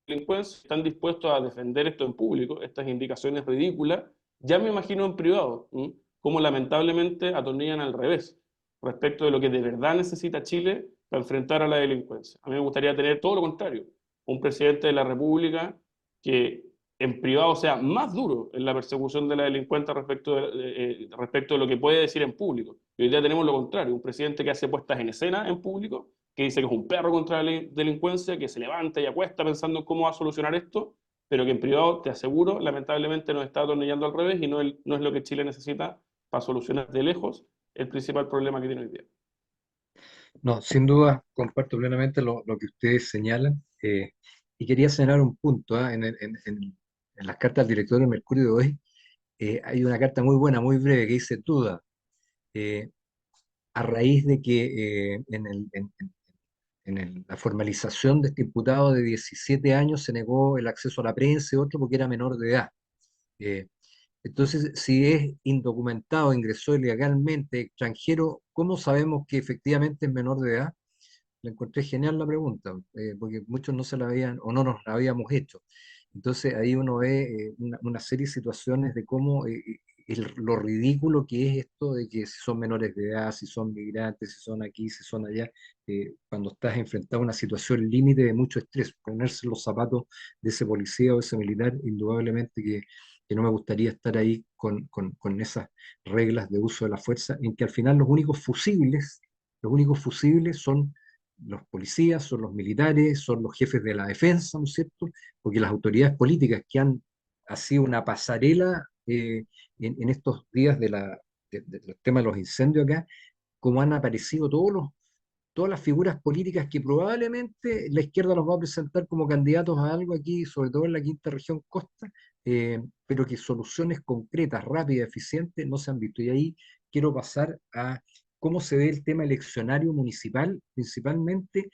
delincuencia. Están dispuestos a defender esto en público, estas indicaciones ridículas. Ya me imagino en privado, cómo lamentablemente atornillan al revés respecto de lo que de verdad necesita Chile para enfrentar a la delincuencia. A mí me gustaría tener todo lo contrario, un presidente de la República que en privado sea más duro en la persecución de la delincuencia respecto de lo que puede decir en público. Y hoy día tenemos lo contrario, un presidente que hace puestas en escena en público, que dice que es un perro contra la delincuencia, que se levanta y acuesta pensando en cómo va a solucionar esto, pero que en privado, te aseguro, lamentablemente nos está atornillando al revés y no es lo que Chile necesita para solucionar de lejos el principal problema que tiene hoy día. No, sin duda comparto plenamente lo que ustedes señalan, y quería señalar un punto, ¿ah? En las cartas al director del Mercurio de hoy, hay una carta muy buena, muy breve, que dice duda, eh, a raíz de que la formalización de este imputado de 17 años se negó el acceso a la prensa y otro porque era menor de edad. Eh, entonces, si es indocumentado, ingresó ilegalmente, extranjero, ¿cómo sabemos que efectivamente es menor de edad? Le encontré genial la pregunta, porque muchos no se la habían o no nos la habíamos hecho. Entonces ahí uno ve una serie de situaciones de cómo lo ridículo que es esto de que si son menores de edad, si son migrantes, si son aquí, si son allá, cuando estás enfrentado a una situación límite de mucho estrés, ponerse los zapatos de ese policía o ese militar, indudablemente que no me gustaría estar ahí con esas reglas de uso de la fuerza, en que al final los únicos fusibles son los policías, son los militares, son los jefes de la defensa, ¿no es cierto? Porque las autoridades políticas que han sido una pasarela en estos días del tema de los incendios acá, como han aparecido todas las figuras políticas que probablemente la izquierda los va a presentar como candidatos a algo aquí, sobre todo en la quinta región costa, pero que soluciones concretas, rápidas, eficientes, no se han visto. Y ahí quiero pasar a cómo se ve el tema eleccionario municipal, principalmente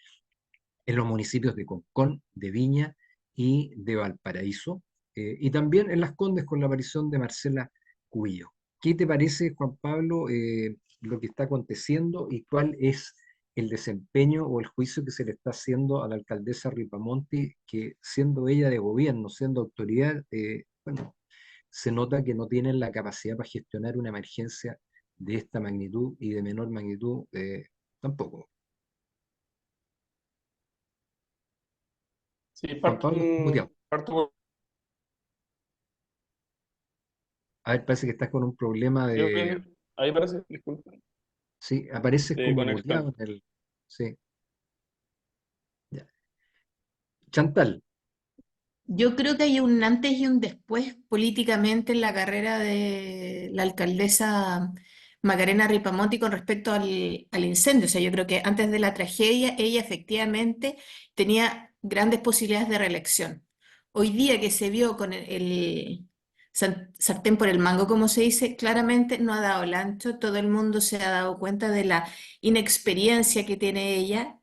en los municipios de Concón, de Viña y de Valparaíso, y también en Las Condes con la aparición de Marcela Cubillo. ¿Qué te parece, Juan Pablo, lo que está aconteciendo y cuál es el desempeño o el juicio que se le está haciendo a la alcaldesa Ripamonti, que siendo ella de gobierno, siendo autoridad, bueno, se nota que no tienen la capacidad para gestionar una emergencia de esta magnitud y de menor magnitud tampoco? Sí, Juan Pablo, está muteado. parto A ver, parece que estás con un problema de... bien, ahí parece, disculpa, Sí, apareces de como conexión. muteado en el... Sí, ya. Chantal, Yo creo que hay un antes y un después políticamente en la carrera de la alcaldesa Macarena Ripamonti con respecto al incendio. O sea, yo creo que antes de la tragedia ella efectivamente tenía grandes posibilidades de reelección. Hoy día que se vio con el sartén por el mango, como se dice, claramente no ha dado el ancho. Todo el mundo se ha dado cuenta de la inexperiencia que tiene ella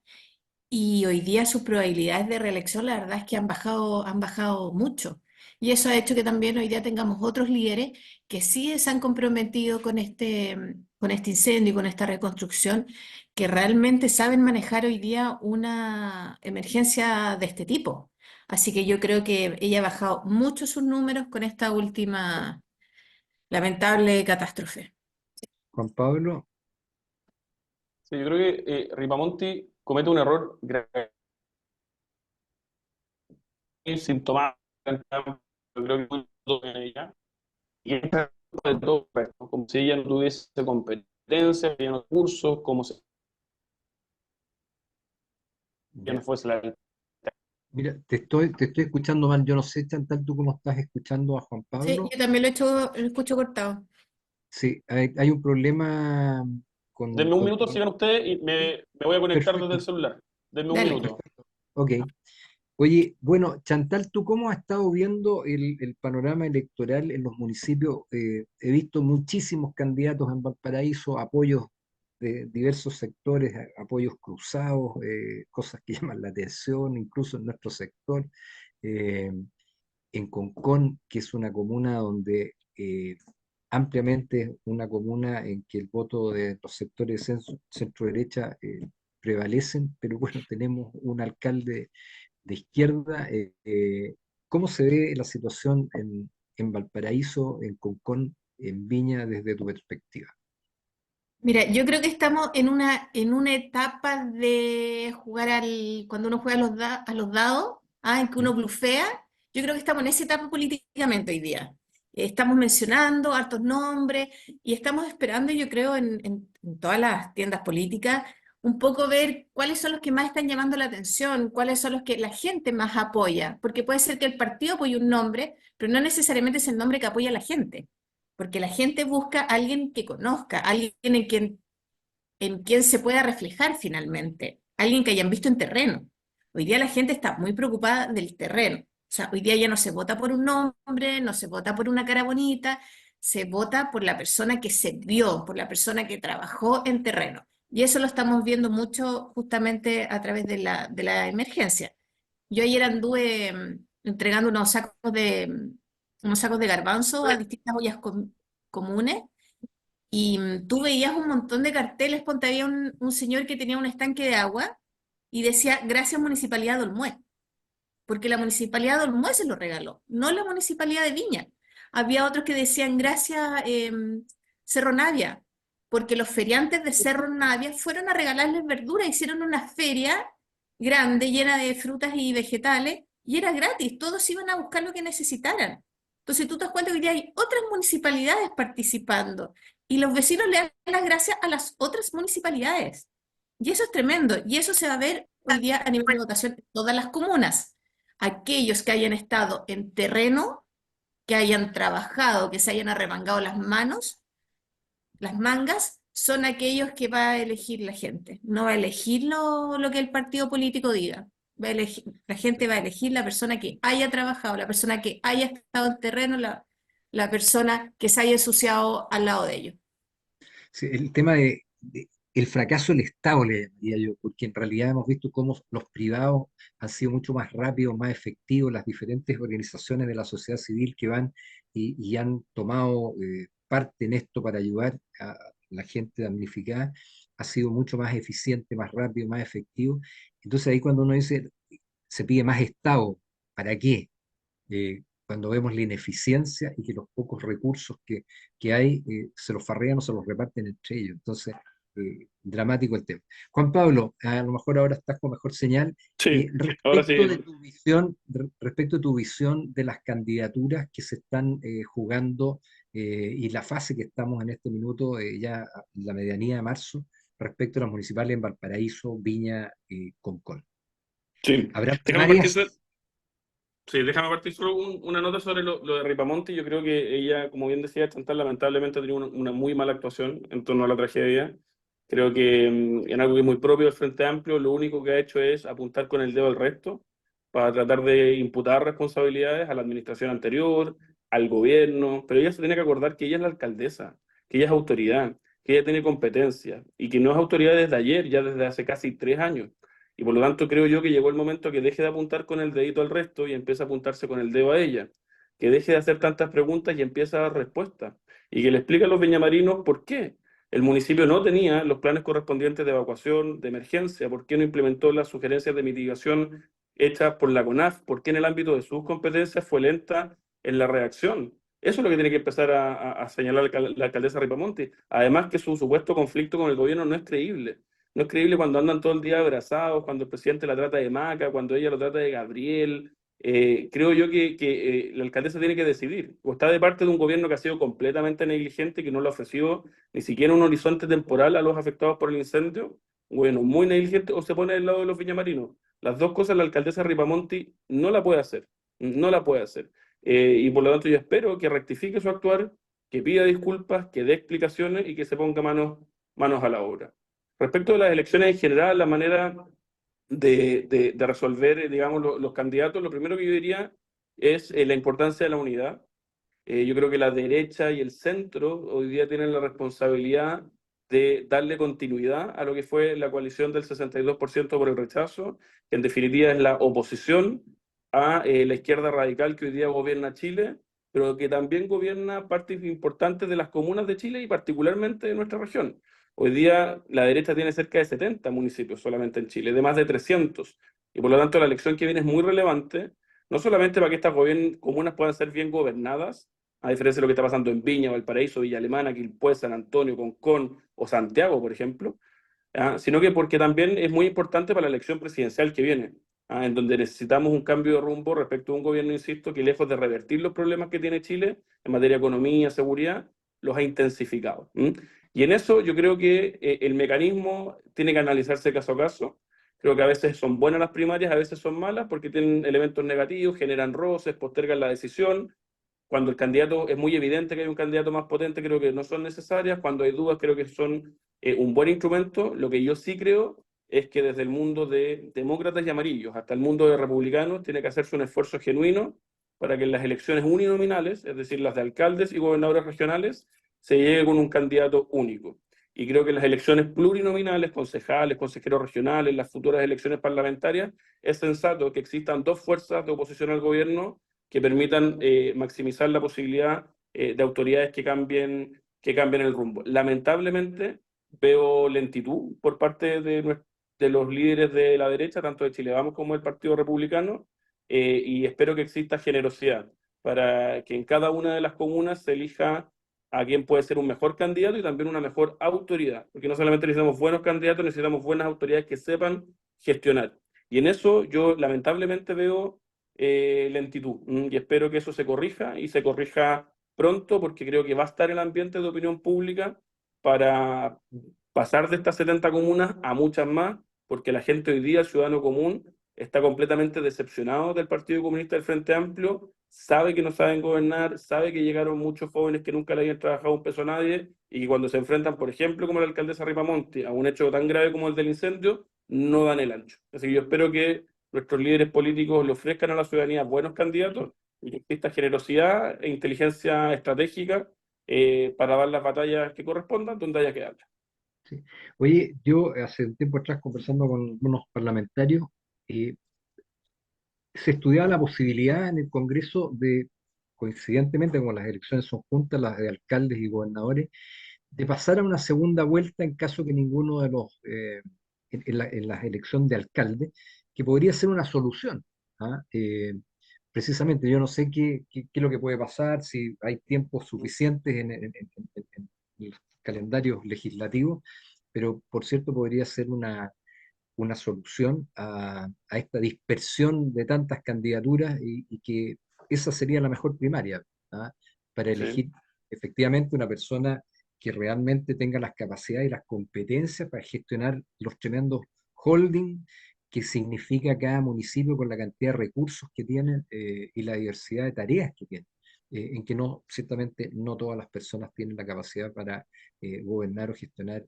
y hoy día sus probabilidades de reelección, la verdad es que han bajado mucho. Y eso ha hecho que también hoy día tengamos otros líderes que sí se han comprometido con este incendio y con esta reconstrucción, que realmente saben manejar hoy día una emergencia de este tipo. Así que yo creo que ella ha bajado mucho sus números con esta última lamentable catástrofe. Juan Pablo, Sí, yo creo que Ripamonti comete un error grave, sintomático, yo creo que muy duro en ella, y es de todo el resto, como si ella no tuviese competencia, ella no cursos, como si ella no ya. fuese la... Mira, te estoy escuchando mal. Yo no sé, Chantal, tú cómo estás escuchando a Juan Sí, Pablo. yo también lo escucho cortado. Sí, hay un problema Denme un con minuto, tu... sigan ustedes y me voy a conectar desde el Perfecto, celular. Denme un Dale. minuto. perfecto. Ok. Oye, bueno, Chantal, ¿tú cómo has estado viendo el panorama electoral en los municipios? He visto muchísimos candidatos en Valparaíso, apoyos de diversos sectores, apoyos cruzados, cosas que llaman la atención, incluso en nuestro sector. Eh, en Concón, que es una comuna donde ampliamente es una comuna en que el voto de los sectores de centro-derecha prevalecen, pero bueno, tenemos un alcalde de izquierda. ¿Cómo se ve la situación en Valparaíso, en Concón, en Viña, desde tu perspectiva? Mira, yo creo que estamos en una etapa de jugar cuando uno juega a los dados, en que ¿Mm? uno blufea Yo creo que estamos en esa etapa políticamente hoy día. Estamos mencionando hartos nombres y estamos esperando, yo creo, en todas las tiendas políticas, un poco ver cuáles son los que más están llamando la atención, cuáles son los que la gente más apoya, porque puede ser que el partido apoye un nombre, pero no necesariamente es el nombre que apoya a la gente, porque la gente busca a alguien que conozca, alguien en quien se pueda reflejar finalmente, alguien que hayan visto en terreno. Hoy día la gente está muy preocupada del terreno. O sea, hoy día ya no se vota por un nombre, no se vota por una cara bonita, se vota por la persona que se vio, por la persona que trabajó en terreno. Y eso lo estamos viendo mucho justamente a través de la emergencia. Yo ayer anduve entregando unos sacos de garbanzo a distintas ollas comunes y tú veías un montón de carteles, ponte, había un señor que tenía un estanque de agua y decía, gracias Municipalidad de Olmué, porque la Municipalidad de Olmué se lo regaló, no la Municipalidad de Viña. Había otros que decían, gracias Cerro Navia, porque los feriantes de Cerro Navia fueron a regalarles verduras, hicieron una feria grande llena de frutas y vegetales y era gratis, todos iban a buscar lo que necesitaran. Entonces tú te das cuenta que hoy día hay otras municipalidades participando y los vecinos le dan las gracias a las otras municipalidades. Y eso es tremendo, y eso se va a ver hoy día a nivel de votación en todas las comunas. Aquellos que hayan estado en terreno, que hayan trabajado, que se hayan arremangado las manos, las mangas, son aquellos que va a elegir la gente. No va a elegir lo que el partido político diga. La gente va a elegir la persona que haya trabajado, la persona que haya estado en terreno, la persona que se haya ensuciado al lado de ellos. Sí, el tema el fracaso del Estado, le llamaría yo, porque en realidad hemos visto cómo los privados han sido mucho más rápidos, más efectivos, las diferentes organizaciones de la sociedad civil que van y han tomado parte en esto para ayudar a la gente damnificada, ha sido mucho más eficiente, más rápido, más efectivo. Entonces ahí cuando uno dice, se pide más Estado, ¿para qué? Cuando vemos la ineficiencia y que los pocos recursos que hay se los farrean o se los reparten entre ellos. Entonces, dramático el tema. Juan Pablo, a lo mejor ahora estás con mejor señal. Sí, ahora sí. Respecto de tu visión de las candidaturas que se están jugando y la fase que estamos en este minuto, ya la medianía de marzo, respecto a las municipales en Valparaíso, Viña y Concón. Sí. ¿Habrá Déjame primarias? partir, sí, déjame partir solo una nota sobre lo de Ripamonti. Yo creo que ella, como bien decía, Chantal lamentablemente ha tenido una muy mala actuación en torno a la tragedia. Creo que en algo que es muy propio del Frente Amplio, lo único que ha hecho es apuntar con el dedo al resto para tratar de imputar responsabilidades a la administración anterior, al gobierno, pero ella se tiene que acordar que ella es la alcaldesa, que ella es autoridad, que ella tiene competencia y que no es autoridad desde ayer, ya desde hace casi 3 años. Y por lo tanto creo yo que llegó el momento que deje de apuntar con el dedito al resto y empiece a apuntarse con el dedo a ella, que deje de hacer tantas preguntas y empiece a dar respuestas, y que le explique a los viñamarinos por qué el municipio no tenía los planes correspondientes de evacuación, de emergencia, por qué no implementó las sugerencias de mitigación hechas por la CONAF, por qué en el ámbito de sus competencias fue lenta en la reacción. Eso es lo que tiene que empezar a señalar la alcaldesa Ripamonti. Además que su supuesto conflicto con el gobierno no es creíble. No es creíble cuando andan todo el día abrazados, cuando el presidente la trata de Maca, cuando ella lo trata de Gabriel. Creo yo que la alcaldesa tiene que decidir. O está de parte de un gobierno que ha sido completamente negligente, que no le ha ofrecido ni siquiera un horizonte temporal a los afectados por el incendio, bueno, muy negligente, o se pone del lado de los viñamarinos. Las dos cosas la alcaldesa Ripamonti no la puede hacer, no la puede hacer. Y por lo tanto yo espero que rectifique su actuar, que pida disculpas, que dé explicaciones y que se ponga manos a la obra. Respecto de las elecciones en general, la manera de resolver, digamos, los candidatos, lo primero que yo diría es la importancia de la unidad. Yo creo que la derecha y el centro hoy día tienen la responsabilidad de darle continuidad a lo que fue la coalición del 62% por el rechazo, que en definitiva es la oposición a la izquierda radical que hoy día gobierna Chile, pero que también gobierna partes importantes de las comunas de Chile y particularmente de nuestra región. Hoy día la derecha tiene cerca de 70 municipios solamente en Chile, de más de 300. Y por lo tanto la elección que viene es muy relevante, no solamente para que estas comunas puedan ser bien gobernadas, a diferencia de lo que está pasando en Viña, Valparaíso, Villa Alemana, Quilpué, San Antonio, Concón o Santiago, por ejemplo, sino que porque también es muy importante para la elección presidencial que viene. en donde necesitamos un cambio de rumbo respecto a un gobierno, insisto, que lejos de revertir los problemas que tiene Chile en materia de economía, seguridad, los ha intensificado. Y en eso yo creo que el mecanismo tiene que analizarse caso a caso. Creo que a veces son buenas las primarias, a veces son malas porque tienen elementos negativos, generan roces, postergan la decisión. Cuando el candidato es muy evidente que hay un candidato más potente, creo que no son necesarias. Cuando hay dudas, creo que son un buen instrumento. Lo que yo sí creo es que desde el mundo de demócratas y amarillos hasta el mundo de republicanos tiene que hacerse un esfuerzo genuino para que en las elecciones uninominales, es decir, las de alcaldes y gobernadores regionales, se llegue con un candidato único. Y creo que en las elecciones plurinominales, concejales, consejeros regionales, las futuras elecciones parlamentarias, es sensato que existan dos fuerzas de oposición al gobierno que permitan maximizar la posibilidad de autoridades que cambien el rumbo. Lamentablemente veo lentitud por parte de los líderes de la derecha, tanto de Chile Vamos como del Partido Republicano, y espero que exista generosidad para que en cada una de las comunas se elija a quién puede ser un mejor candidato y también una mejor autoridad, porque no solamente necesitamos buenos candidatos, necesitamos buenas autoridades que sepan gestionar. Y en eso yo lamentablemente veo lentitud, y espero que eso se corrija y se corrija pronto, porque creo que va a estar el ambiente de opinión pública para pasar de estas 70 comunas a muchas más, porque la gente hoy día, el ciudadano común, está completamente decepcionado del Partido Comunista del Frente Amplio, sabe que no saben gobernar, sabe que llegaron muchos jóvenes que nunca le habían trabajado un peso a nadie y que cuando se enfrentan, por ejemplo, como la alcaldesa Ripamonti, a un hecho tan grave como el del incendio, no dan el ancho. Así que yo espero que nuestros líderes políticos le ofrezcan a la ciudadanía buenos candidatos y que exista generosidad e inteligencia estratégica para dar las batallas que correspondan donde haya que darlas. Sí. Oye, yo hace un tiempo atrás conversando con unos parlamentarios, eh, se estudiaba la posibilidad en el Congreso de, coincidentemente con las elecciones son juntas, las de alcaldes y gobernadores, de pasar a una segunda vuelta en caso que ninguno de los, en la elección de alcalde, que podría ser una solución. ¿Ah? Precisamente, yo no sé qué es lo que puede pasar, si hay tiempos suficientes en los calendarios legislativos, pero por cierto podría ser una solución a esta dispersión de tantas candidaturas y que esa sería la mejor primaria, ¿ah? Para Sí. elegir efectivamente una persona que realmente tenga las capacidades y las competencias para gestionar los tremendos holding que significa cada municipio con la cantidad de recursos que tienen y la diversidad de tareas que tienen, en que no, ciertamente no todas las personas tienen la capacidad para gobernar o gestionar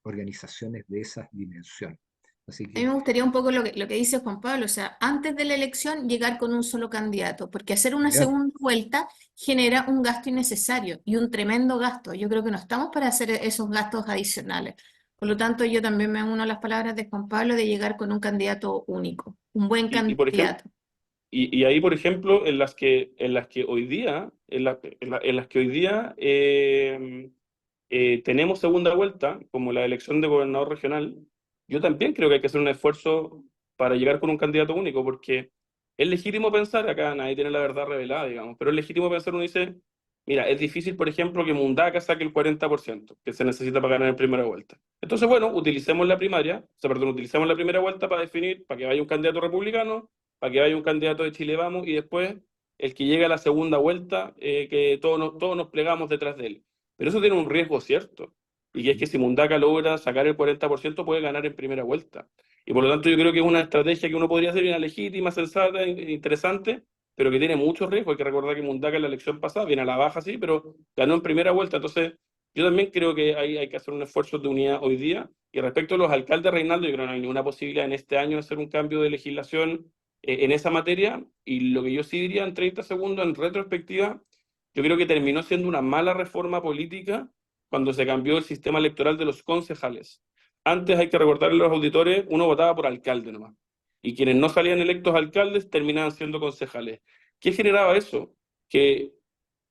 organizaciones de esas dimensiones. Así A mí que, me gustaría un poco lo que dice Juan Pablo, o sea, antes de la elección llegar con un solo candidato, porque hacer una inmediato. segunda vuelta genera un gasto innecesario y un tremendo gasto. Yo creo que no estamos para hacer esos gastos adicionales. Por lo tanto, yo también me uno a las palabras de Juan Pablo de llegar con un candidato único, un buen Por ejemplo, candidato. y ahí, por ejemplo, en las que hoy día, en las que hoy día tenemos segunda vuelta, como la elección de gobernador regional, yo también creo que hay que hacer un esfuerzo para llegar con un candidato único, porque es legítimo pensar, acá nadie tiene la verdad revelada, digamos, pero es legítimo pensar, uno dice, mira, es difícil, por ejemplo, que Mundaca saque el 40% que se necesita para ganar en primera vuelta. Entonces, bueno, utilicemos la primaria, o sea, perdón, utilicemos la primera vuelta para definir, para que vaya un candidato republicano, para que vaya un candidato de Chile Vamos, y después el que llegue a la segunda vuelta, que todos nos plegamos detrás de él. Pero eso tiene un riesgo cierto, y que es que si Mundaca logra sacar el 40% puede ganar en primera vuelta. Y por lo tanto yo creo que es una estrategia que uno podría hacer una legítima, sensata, interesante, pero que tiene mucho riesgo. Hay que recordar que Mundaca en la elección pasada viene a la baja, sí, pero ganó en primera vuelta. Entonces yo también creo que hay que hacer un esfuerzo de unidad hoy día. Y respecto a los alcaldes, Reinaldo, yo creo que no hay ninguna posibilidad en este año de hacer un cambio de legislación en esa materia. Y lo que yo sí diría en 30 segundos, en retrospectiva, yo creo que terminó siendo una mala reforma política cuando se cambió el sistema electoral de los concejales. Antes, hay que recordarle a los auditores, uno votaba por alcalde nomás. Y quienes no salían electos alcaldes terminaban siendo concejales. ¿Qué generaba eso? Que,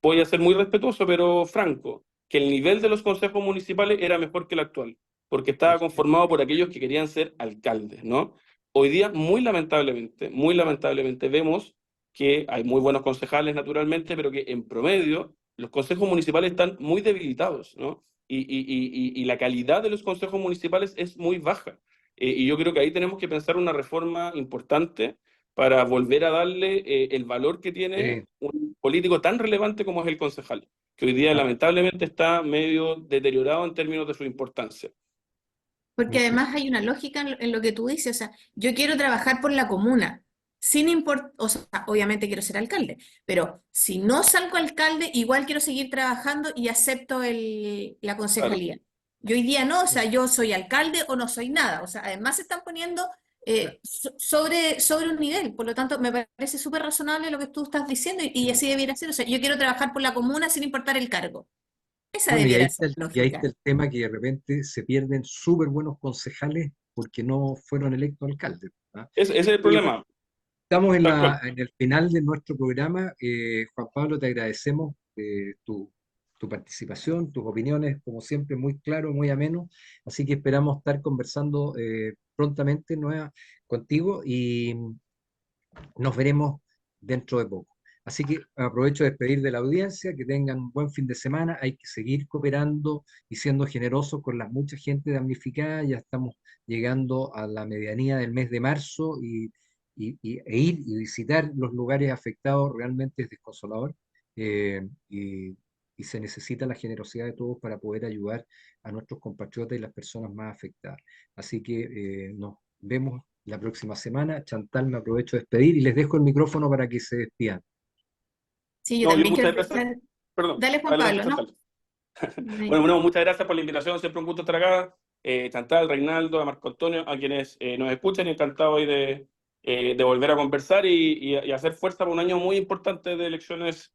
voy a ser muy respetuoso, pero franco, que el nivel de los consejos municipales era mejor que el actual, porque Por estaba conformado por aquellos que querían ser alcaldes, ¿no? Hoy día, muy lamentablemente, vemos que hay muy buenos concejales, naturalmente, pero que en promedio los consejos municipales están muy debilitados, ¿no? Y la calidad de los consejos municipales es muy baja. y yo creo que ahí tenemos que pensar una reforma importante para volver a darle el valor que tiene Sí, un político tan relevante como es el concejal, que hoy día ah, lamentablemente está medio deteriorado en términos de su importancia. Porque mucho. además hay una lógica en lo que tú dices, o sea, yo quiero trabajar por la comuna, sin importar, o sea, obviamente quiero ser alcalde, pero si no salgo alcalde, igual quiero seguir trabajando y acepto la Claro. concejalía. Y hoy día no, o sea, yo soy alcalde o no soy nada, o sea, además se están poniendo sobre un nivel, por lo tanto, me parece súper razonable lo que tú estás diciendo y así debiera ser, o sea, yo quiero trabajar por la comuna sin importar el cargo. Esa Bueno, debiera ser la y ahí está lógica. el tema que de repente se pierden súper buenos concejales porque no fueron electos alcaldes. ¿Ah? Ese es el Oye, problema, estamos tal cual. en el final de nuestro programa. Juan Pablo, te agradecemos tu participación, tus opiniones, como siempre, muy claro, muy ameno. Así que esperamos estar conversando prontamente contigo y nos veremos dentro de poco. Así que aprovecho de despedir de la audiencia, que tengan un buen fin de semana. Hay que seguir cooperando y siendo generosos con la mucha gente damnificada. Ya estamos llegando a la medianía del mes de marzo e ir y visitar los lugares afectados realmente es desconsolador. eh, y, y se necesita la generosidad de todos para poder ayudar a nuestros compatriotas y las personas más afectadas. Así que nos vemos la próxima semana. Chantal, me aprovecho de despedir y les dejo el micrófono para que se despidan. Sí, yo No, yo también quiero muchas gracias. aprovechar. Perdón, Dale, Juan adelante, Pablo, ¿no? Chantal. Bueno, bueno, muchas gracias por la invitación, siempre un gusto estar acá. Chantal, Reinaldo, a Marco Antonio, a quienes nos escuchan, y encantado hoy de volver a conversar y hacer fuerza para un año muy importante de elecciones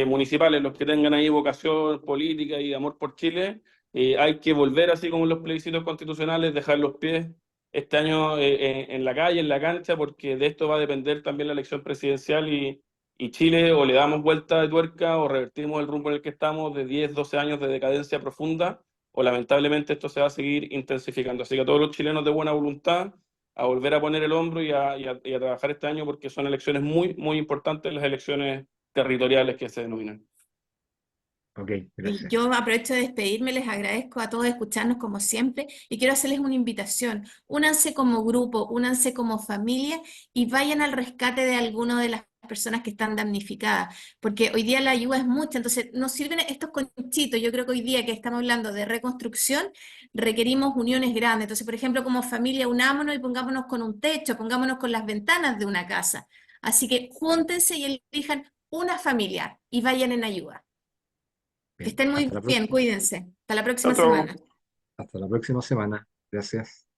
municipales. Los que tengan ahí vocación política y amor por Chile, hay que volver, así como en los plebiscitos constitucionales, dejar los pies este año en la calle, en la cancha, porque de esto va a depender también la elección presidencial y Chile o le damos vuelta de tuerca o revertimos el rumbo en el que estamos de 10, 12 años de decadencia profunda, o lamentablemente esto se va a seguir intensificando. Así que a todos los chilenos de buena voluntad, a volver a poner el hombro y a trabajar este año, porque son elecciones muy, muy importantes, las elecciones territoriales que se denominan. Ok, Y gracias. yo aprovecho de despedirme, les agradezco a todos escucharnos como siempre y quiero hacerles una invitación. Únanse como grupo, únanse como familia y vayan al rescate de alguna de las personas que están damnificadas, porque hoy día la ayuda es mucha, entonces nos sirven estos conchitos. Yo creo que hoy día que estamos hablando de reconstrucción, requerimos uniones grandes. Entonces, por ejemplo, como familia, unámonos y pongámonos con un techo, pongámonos con las ventanas de una casa. Así que júntense y elijan una familia y vayan en ayuda. Que Bien, estén muy bien, cuídense. Hasta la Chao, próxima semana. chao. hasta la próxima semana. Gracias.